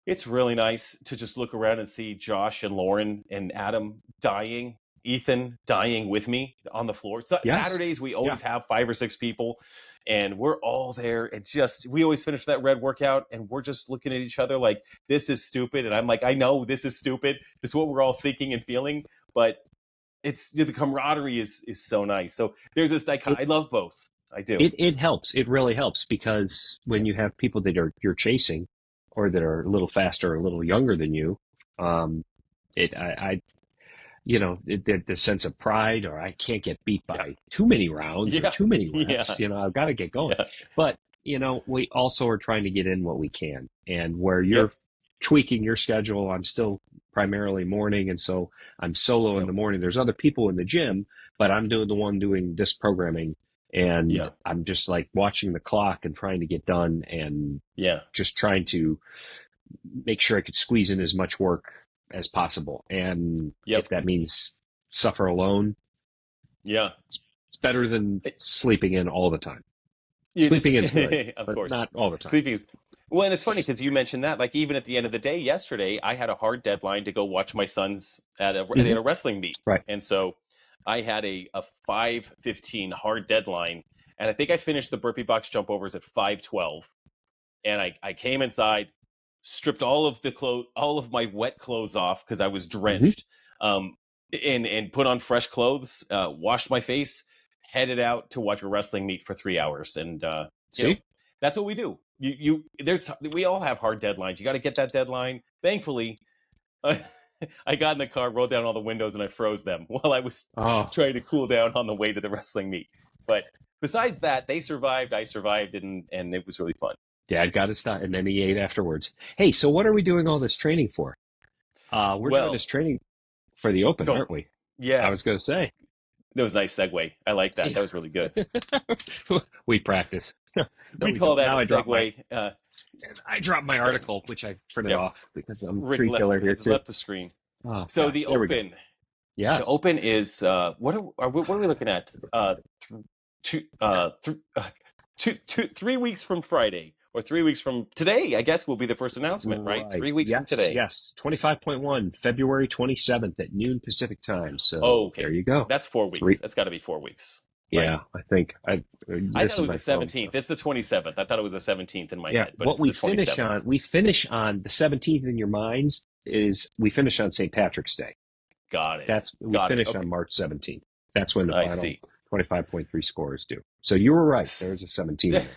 it's really nice to just look around and see Josh and Lauren and Adam dying, Ethan dying with me on the floor. So Yes. Saturdays we Yeah. always have 5 or 6 people, and we're all there, and just we always finish that red workout, and we're just looking at each other like this is stupid, and I'm like, I know this is stupid. This is what we're all thinking and feeling, but it's the camaraderie is so nice. So there's this It, I love both. I do. it helps. It really helps because when you have people that you're chasing or that are a little faster or a little younger than you, um, I the sense of pride, or I can't get beat Yeah. by too many rounds or Yeah. too many Yeah. reps. I've got to get going. Yeah. But, we also are trying to get in what we can. And where you're Yep. tweaking your schedule, I'm still primarily morning. And so I'm solo in Yep. the morning. There's other people in the gym, but I'm doing the one doing this programming. And Yeah. I'm just like watching the clock and trying to get done and Yeah. just trying to make sure I could squeeze in as much work as possible. And Yep. if that means suffer alone, Yeah. it's better than sleeping in all the time. You just, Sleeping in's good, of but course. not all the time. Sleeping is, well, and it's funny because you mentioned that. Like, even at the end of the day, yesterday, I had a hard deadline to go watch my sons they Hmm. had a wrestling meet. Right. And so I had a 5:15 hard deadline. And I think I finished the burpee box jump overs at 5:12. And I came inside, stripped all of my wet clothes off because I was Hmm. drenched, and put on fresh clothes, washed my face, headed out to watch a wrestling meet for 3 hours, and See? that's what we do. We all have hard deadlines. You got to get that deadline. Thankfully, I got in the car, rolled down all the windows, and I froze them while I was Oh, trying to cool down on the way to the wrestling meet. But besides that, they survived, I survived, and it was really fun. Dad got to stop, and then he ate afterwards. Hey, so what are we doing all this training for? We're doing Well, this training for the Open, go. aren't we? I was Yes. going to say. That was a nice segue. I like that. That was really good. We practice. No, We we call don't. that Now a I dropped my segue. article, which I printed Yep. off because I'm Rick tree killer here left, too. left the screen. Oh So gosh, there we go. the Yes. Open is what are we looking at? Two, th- 3 weeks from Friday, or 3 weeks from today, I guess will be the first announcement, right? 3 weeks from Yes, today. yes. 25.1, February 27th at noon Pacific time. So Oh, okay. there you go. That's 4 weeks. Three. That's got to be 4 weeks. Yeah, I think I thought it was the 17th. So. It's the 27th. I thought it was the 17th in my Yeah, head, but what it's we the finish 27th. on the 17th in your minds is we finish on St. Patrick's Day. Got it. We Got it. finish Okay. on March 17th. That's when the I final see. 25.3 score is due. So you were right. There's a 17 in there.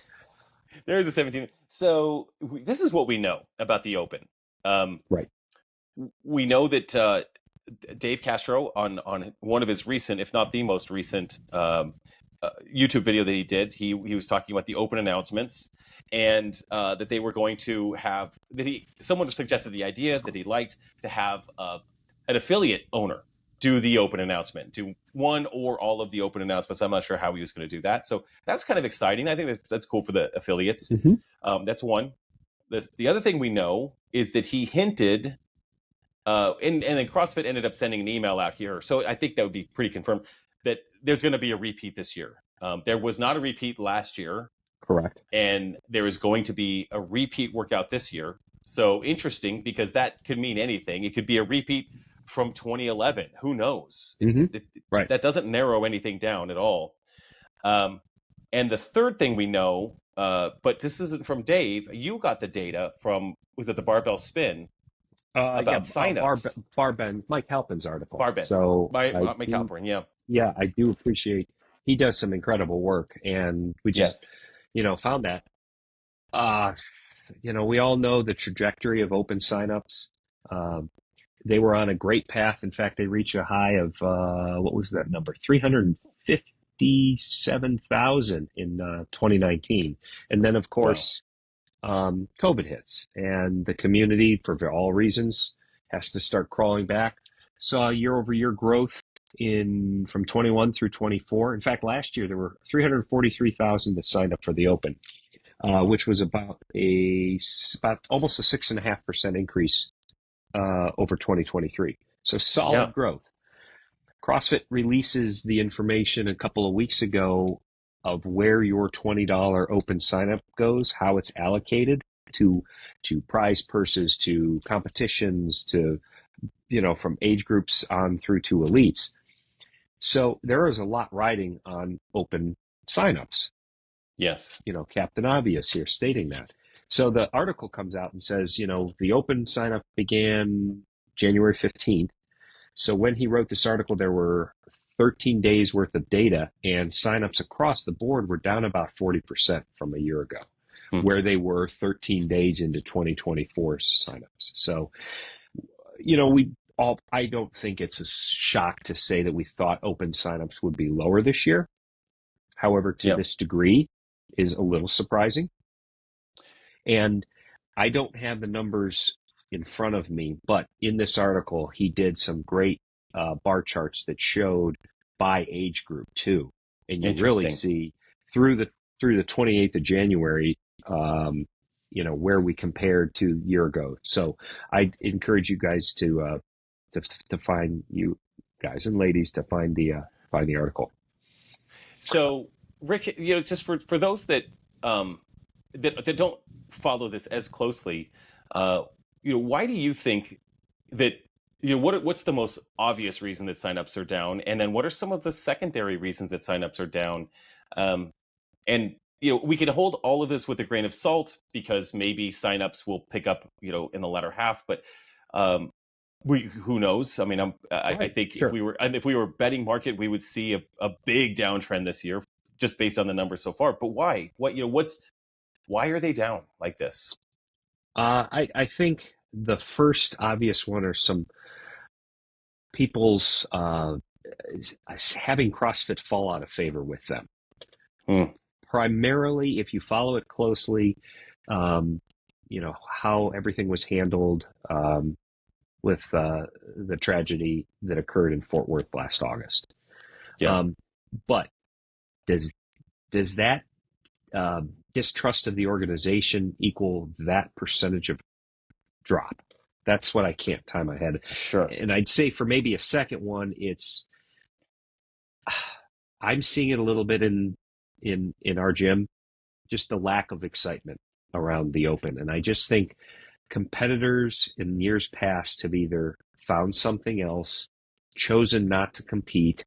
There's a 17th. So this is what we know about the Open. Right. We know that Dave Castro on one of his recent, if not the most recent, YouTube video that he did, he was talking about the Open announcements, and that they were going to have someone suggested the idea that he liked to have an affiliate owner do the Open announcement, do one or all of the Open announcements. I'm not sure how he was going to do that, so that's kind of exciting. I think that's cool for the affiliates. Mm-hmm. That's one. The other thing we know is that he hinted, and then CrossFit ended up sending an email out here, so I think that would be pretty confirmed that there's going to be a repeat this year. There was not a repeat last year. Correct. And there is going to be a repeat workout this year. So interesting, because that could mean anything. It could be a repeat from 2011. Who knows? Mm-hmm. Right. That doesn't narrow anything down at all. And the third thing we know, but this isn't from Dave. You got the data from, was it the Barbell Spin? About signups. Barben, Mike Halpin's article. Barben. So Mike Halpin, yeah. Yeah, I do appreciate. He does some incredible work, and we just, found that. We all know the trajectory of Open signups. They were on a great path. In fact, they reached a high of what was that number? 350. 57,000 in 2019. And then, of course, COVID hits, and the community, for all reasons, has to start crawling back. Saw year-over-year growth from 21 through 24. In fact, last year there were 343,000 that signed up for the Open, which was about almost a 6.5% increase over 2023. So solid growth. CrossFit releases the information a couple of weeks ago of where your $20 open signup goes, how it's allocated to prize purses, to competitions, to, from age groups on through to elites. So there is a lot riding on open signups. Yes. Captain Obvious here stating that. So the article comes out and says, the open signup began January 15th. So when he wrote this article, there were 13 days worth of data, and signups across the board were down about 40% from a year ago, where they were 13 days into 2024 signups. So, I don't think it's a shock to say that we thought open signups would be lower this year. However, to this degree is a little surprising. And I don't have the numbers in front of me, but in this article, he did some great bar charts that showed by age group too, and you really see through the 28th of January, where we compared to a year ago. So I encourage you guys to find, you guys and ladies, to find the article. So Rick, just for those that that don't follow this as closely, why do you think that, what's the most obvious reason that signups are down? And then what are some of the secondary reasons that signups are down? And, we could hold all of this with a grain of salt because maybe signups will pick up, in the latter half, but who knows? I mean, I think if we were betting market, we would see a big downtrend this year just based on the numbers so far. But why? Why are they down like this? I think the first obvious one are some people's having CrossFit fall out of favor with them. Primarily, if you follow it closely, how everything was handled with the tragedy that occurred in Fort Worth last August. But does that distrust of the organization equal that percentage of drop? That's what I can't tie my head. Sure. And I'd say for maybe a second one, I'm seeing it a little bit in our gym, just the lack of excitement around the Open. And I just think competitors in years past have either found something else, chosen not to compete,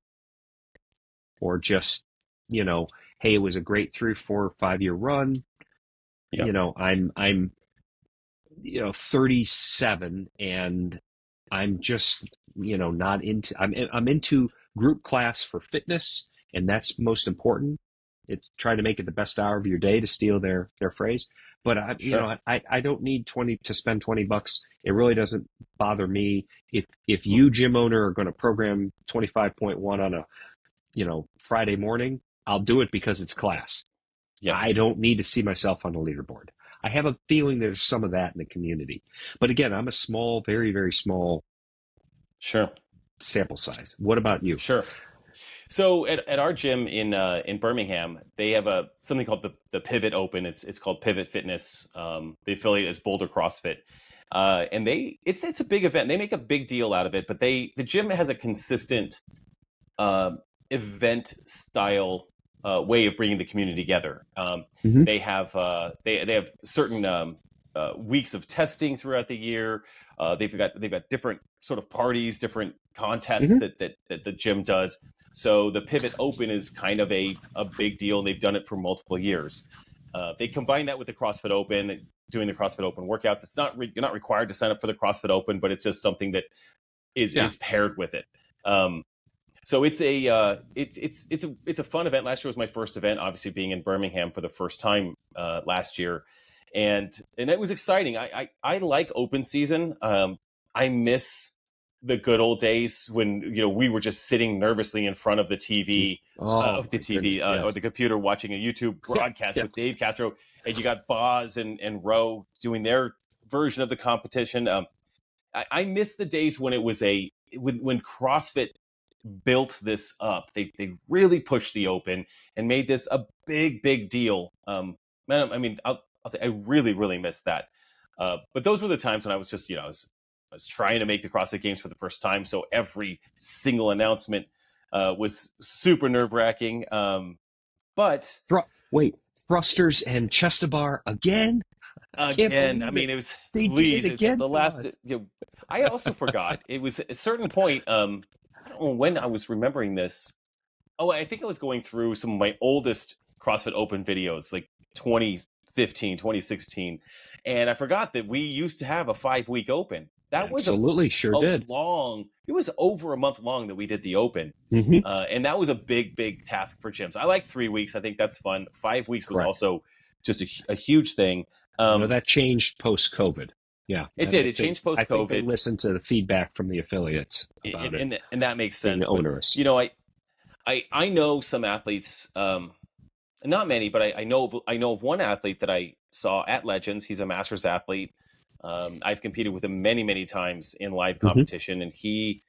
or just, hey, it was a great 3, 4, 5 year run. I'm 37 and I'm just, not into, I'm into group class for fitness, and that's most important. It's try to make it the best hour of your day, to steal their phrase. But I don't need to spend $20. It really doesn't bother me. If you, gym owner, are going to program 25.1 on a, Friday morning, I'll do it because it's class. I don't need to see myself on the leaderboard. I have a feeling there's some of that in the community. But again, I'm a small, very, very small sample size. What about you? Sure. So at our gym in Birmingham, they have something called the Pivot Open. It's called Pivot Fitness. The affiliate is Boulder CrossFit. And it's a big event. They make a big deal out of it, but the gym has a consistent event style way of bringing the community together. They have certain weeks of testing throughout the year. They've got different sort of parties, different contests that the gym does. So the Pivot Open is kind of a big deal, and they've done it for multiple years. They combine that with the CrossFit Open, doing the CrossFit Open workouts. It's not you're not required to sign up for the CrossFit Open, but it's just something that is paired with it. So it's a fun event. Last year was my first event, obviously being in Birmingham for the first time last year, and it was exciting. I like open season. I miss the good old days when we were just sitting nervously in front of the TV, Oh the my goodness, TV or yes. the computer, watching a YouTube Yeah, broadcast yeah. with Dave Castro, and you got Boz and Roe doing their version of the competition. I miss the days when it was when CrossFit built this up. They really pushed the open and made this a big deal. Man, I mean, I'll say I really miss that. But those were the times when I was just I was trying to make the CrossFit Games for the first time, so every single announcement was super nerve wracking. But Wait, thrusters and chest to bar again? I can't again, I believe mean, it. it was They did it please. It's again the to last. us. I also forgot. It was at a certain point. I don't know when I was remembering this. Oh, I think I was going through some of my oldest CrossFit Open videos, like 2015, 2016, and I forgot that we used to have a 5-week Open. That was Absolutely, sure did. it was over a month long that we did the Open. Hmm. And that was a big task for gyms. I like 3 weeks. I think that's fun. 5 weeks was Correct. also just a huge thing. That changed post-COVID. Yeah, It did. It changed I think they post-COVID, listened to the feedback from the affiliates about it and that makes being sense. But onerous. I know some athletes, not many, but I know of one athlete that I saw at Legends. He's a masters athlete. I've competed with him many times in live Mhm. competition, and he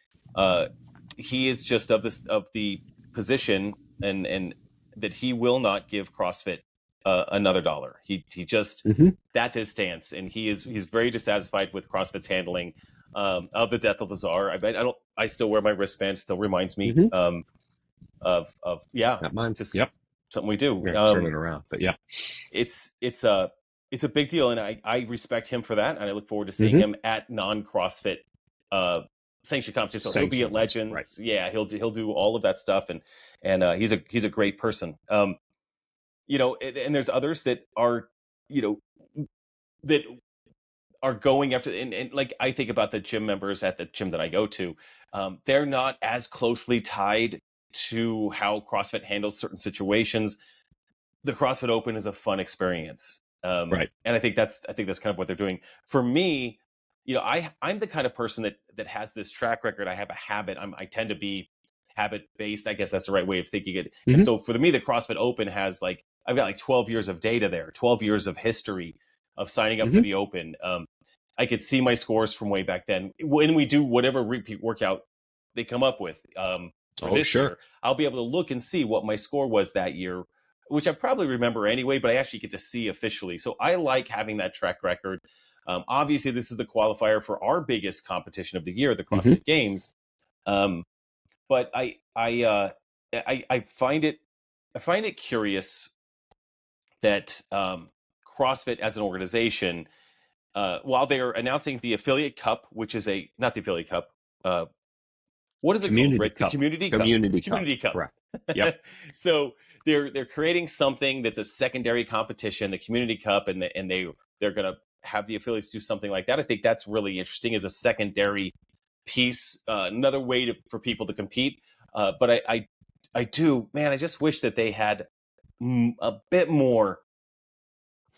is just of the position and that he will not give CrossFit another dollar. He just Mhm. that's his stance, and he's very dissatisfied with CrossFit's handling of the death of the czar. I still wear my wristband. Still reminds me Mhm. of Not mine. just Yep. something we do. We're gonna turn it around, but yeah. It's a big deal, and I respect him for that, and I look forward to seeing Mhm. him at non-CrossFit sanctioned competitions. So he'll be at Sanctioned ones, Legends. right. Yeah, he'll do all of that stuff, and he's a great person. And there's others that are you know that are going after, and like I think about the gym members at the gym that I go to, they're not as closely tied to how CrossFit handles certain situations. The CrossFit Open is a fun experience, Right. and I think that's kind of what they're doing. For me, I'm the kind of person that has this track record. I have a habit. I tend to be habit based. I guess that's the right way of thinking it. And Mhm. so for me, the CrossFit Open has I've got like 12 years of data there, 12 years of history of signing up for Mhm. the Open. I could see my scores from way back then. When we do whatever repeat workout they come up with for Oh, this sure. year, I'll be able to look and see what my score was that year, which I probably remember anyway, but I actually get to see officially. So I like having that track record. Obviously, this is the qualifier for our biggest competition of the year, the Mhm. CrossFit Games. But I find it curious that CrossFit as an organization, while they are announcing the Affiliate Cup, which is not the Affiliate Cup, what is it called? Community Right, the Cup. Community Cup. Community Cup. Community Cup. Correct. Yep. So they're creating something that's a secondary competition, the Community Cup, and they're going to have the affiliates do something like that. I think that's really interesting as a secondary piece, another way for people to compete. But I do, man, I just wish that they had a bit more.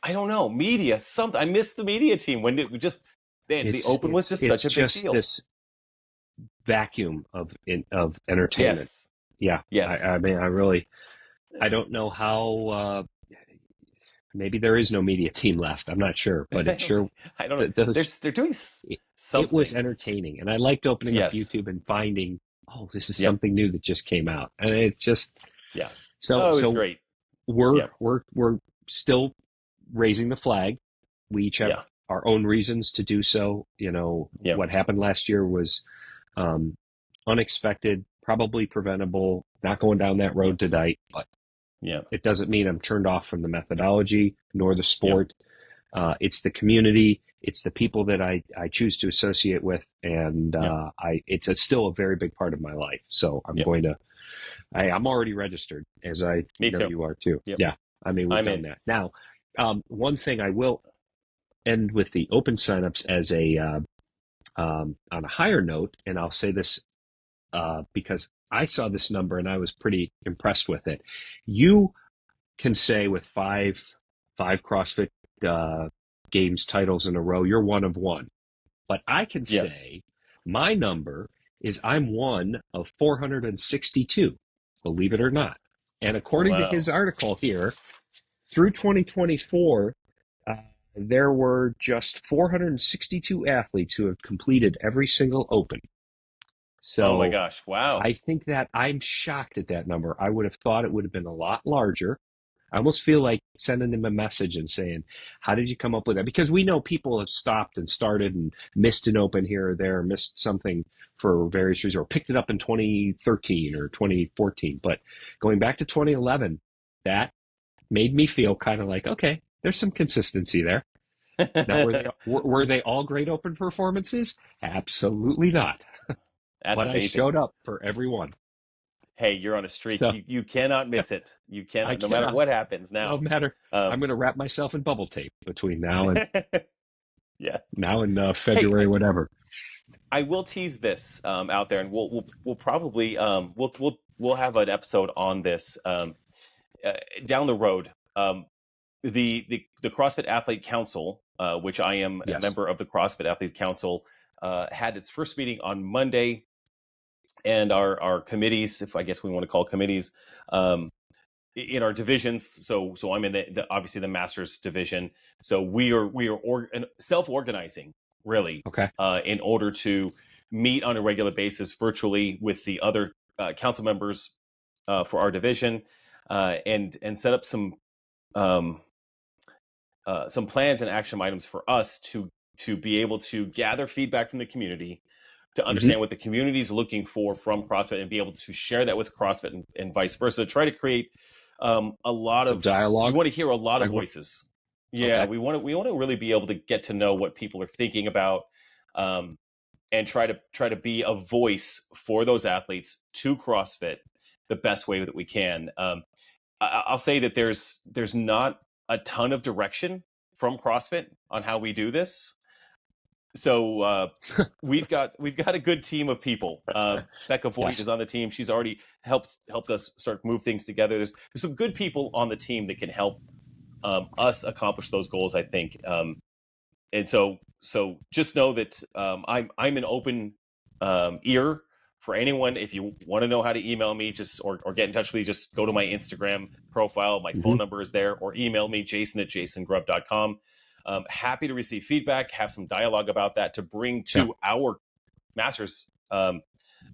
I don't know, media. Something I missed the media team when it just the Open was just It's such a big just deal. this vacuum of entertainment. Yes, Yeah. yes. I mean, I don't know how. Maybe there is no media team left. I'm not sure, but it sure I don't know. They're doing it was something. entertaining, and I liked opening up Yes. YouTube and finding, oh, this is Yep. something new that just came out, and it's just Yeah. so Oh, it was so great. we're Yep. we're still raising the flag. We each have Yeah. our own reasons to do so. Yep. What happened last year was unexpected, probably preventable. Not going down that road tonight, but Yeah. it doesn't mean I'm turned off from the methodology nor the sport. It's the community. It's the people that I choose to associate with, and it's still a very big part of my life. So I'm going to. I'm already registered, as I Me know too. you are too. Yep. Yeah, I mean we've I'm done in. that. Now, one thing I will end with the open signups as on a higher note, and I'll say this because I saw this number and I was pretty impressed with it. You can say with five CrossFit Games titles in a row, you're one of one. But I can Yes. say My number is I'm one of 462, believe it or not. And according to Wow. his article here, through 2024, there were just 462 athletes who have completed every single open. Oh my So gosh. Wow. I think that I'm shocked at that number. I would have thought it would have been a lot larger. I almost feel like sending him a message and saying, how did you come up with that? Because we know people have stopped and started and missed an open here or there, missed something for various reasons, or picked it up in 2013 or 2014. But going back to 2011, that made me feel kind of like, okay, there's some consistency there. Now, were they all great open performances? Absolutely not. That's But I amazing. showed up for everyone. Hey, you're on a streak. So You cannot miss it. You I cannot, no matter cannot, what happens no now. matter, I'm Um, going to wrap myself in bubble tape between yeah. now and Hey, February, whatever. I will tease this out there, and we'll probably we'll have an episode on this down the road. The CrossFit Athlete Council, which I am a Yes. member of the CrossFit Athlete Council, had its first meeting on Monday, and our committees, if I guess we want to call committees, in our divisions. So I'm in obviously the Masters division. So we are self-organizing really Okay. in order to meet on a regular basis virtually with the other council members for our division, and set up um, some plans and action items for us to be able to gather feedback from the community, to understand what the community is looking for from CrossFit, and be able to share that with CrossFit, and vice versa. Try to create a lot Some of we dialogue. want to hear a lot of Like, voices. Yeah, okay. we want to really be able to get to know what people are thinking about, and try to be a voice for those athletes to CrossFit the best way that we can. I'll say that there's not a ton of direction from CrossFit on how we do this. So we've got a good team of people. Becca Voigt Yes. is on the team. She's already helped us start move things together. There's some good people on the team that can help us accomplish those goals, I think. And so just know that I'm an open ear for anyone. If you want to know how to email me, just or get in touch with me, just go to my Instagram profile. My phone number is there, or email me, jason@jasongrubb.com. Happy to receive feedback, have some dialogue about that to bring to our Masters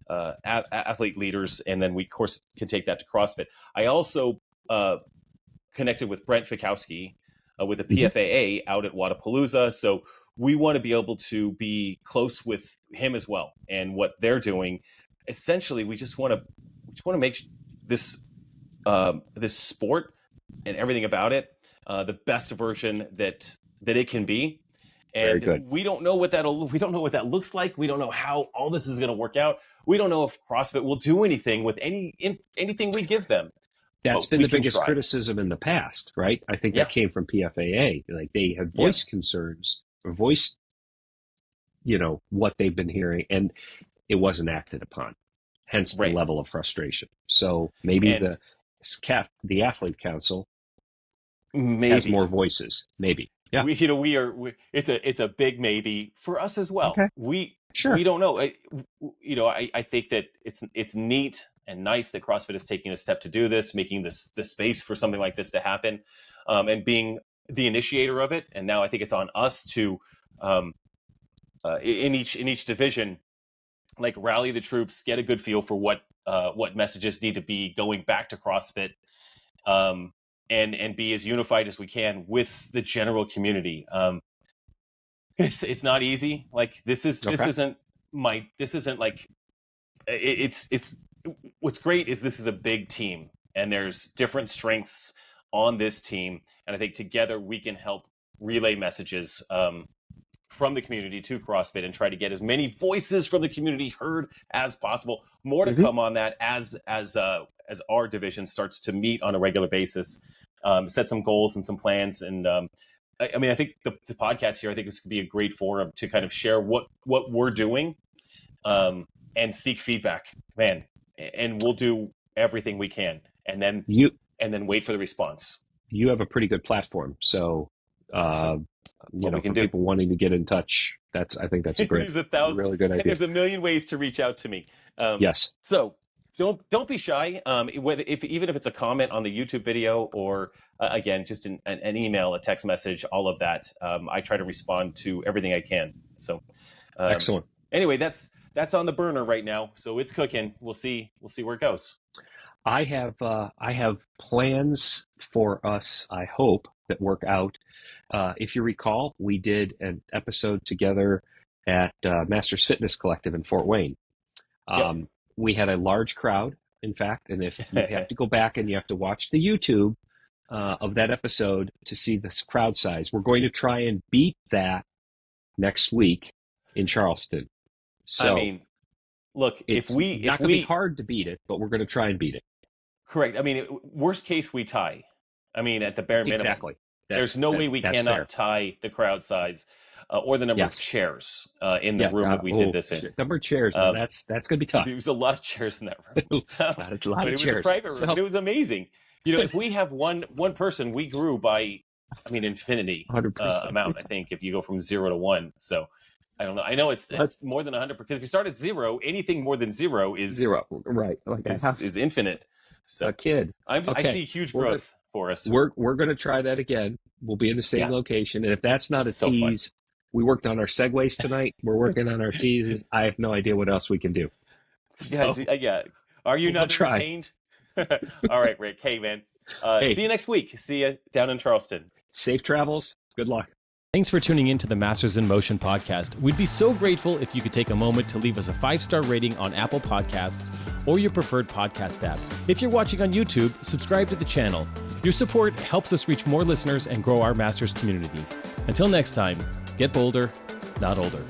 athlete leaders, and then we, of course, can take that to CrossFit. I also connected with Brent Fikowski with the PFAA out at Wodapalooza, so we want to be able to be close with him as well and what they're doing. Essentially, we just want to make this this sport and everything about it the best version that it can be. Very And good. we don't know what that looks like. We don't know how all this is going to work out. We don't know if CrossFit will do anything with anything we give them. That's But been we the can biggest try. criticism in the past, right? I think Yeah. that came from PFAA. Like, they have Yeah. voiced concerns, or voiced, what they've been hearing, and it wasn't acted upon. Hence the Right. level of frustration. So maybe And the athlete council has more maybe voices. Maybe. Yeah. it's a big maybe for us as well. Okay. We Sure. don't know. I think that it's neat and nice that CrossFit is taking a step to do this, making the space for something like this to happen, and being the initiator of it. And now I think it's on us to, in each division, like, rally the troops, get a good feel for what messages need to be going back to CrossFit, and be as unified as we can with the general community. It's not easy. Like, this isn't like it's what's great is this is a big team, and there's different strengths on this team, and I think together we can help relay messages from the community to CrossFit, and try to get as many voices from the community heard as possible. More to come on that as our division starts to meet on a regular basis, set some goals and some plans. And I think the podcast here, I think this could be a great forum to kind of share what we're doing, and seek feedback, man. And we'll do everything we can, and then wait for the response. You have a pretty good platform. So what we can for do. people wanting to get in touch, I think that's a great, really good idea. There's a million ways to reach out to me. Yes. So don't be shy. Even if it's a comment on the YouTube video or again, just an email, a text message, all of that. I try to respond to everything I can. So Excellent. Anyway, that's on the burner right now. So it's cooking. We'll see where it goes. I have plans for us, I hope, that work out. If you recall, we did an episode together at Masters Fitness Collective in Fort Wayne. Yep. We had a large crowd, in fact, and if you have to go back and you have to watch the YouTube of that episode to see this crowd size, we're going to try and beat that next week in Charleston. So, I mean, look, it's not going to be hard to beat it, but we're going to try and beat it. Correct. I mean, worst case, we tie. I mean, at the bare minimum. Exactly. There's no way we cannot tie the crowd size or the number of chairs in the room that we did this in. Number of chairs, that's going to be tough. There was a lot of chairs in that room. a lot but of it chairs. was a private room. But it was amazing. If we have one person, we grew by, infinity 100%. amount, I think, if you go from 0 to 1. So I don't know. I know it's more than 100 because if you start at 0, anything more than 0 is 0. Right. Is infinite. So a kid. I see huge growth for us. We're going to try that again. We'll be in the same location. And if that's not a tease, we worked on our segues tonight. We're working on our teases. I have no idea what else we can do. So, yeah. Are you not entertained? All right, Rick. Hey, man. See you next week. See you down in Charleston. Safe travels. Good luck. Thanks for tuning in to the Masters in Motion podcast. We'd be so grateful if you could take a moment to leave us a 5-star rating on Apple Podcasts or your preferred podcast app. If you're watching on YouTube, subscribe to the channel. Your support helps us reach more listeners and grow our Masters community. Until next time, get bolder, not older.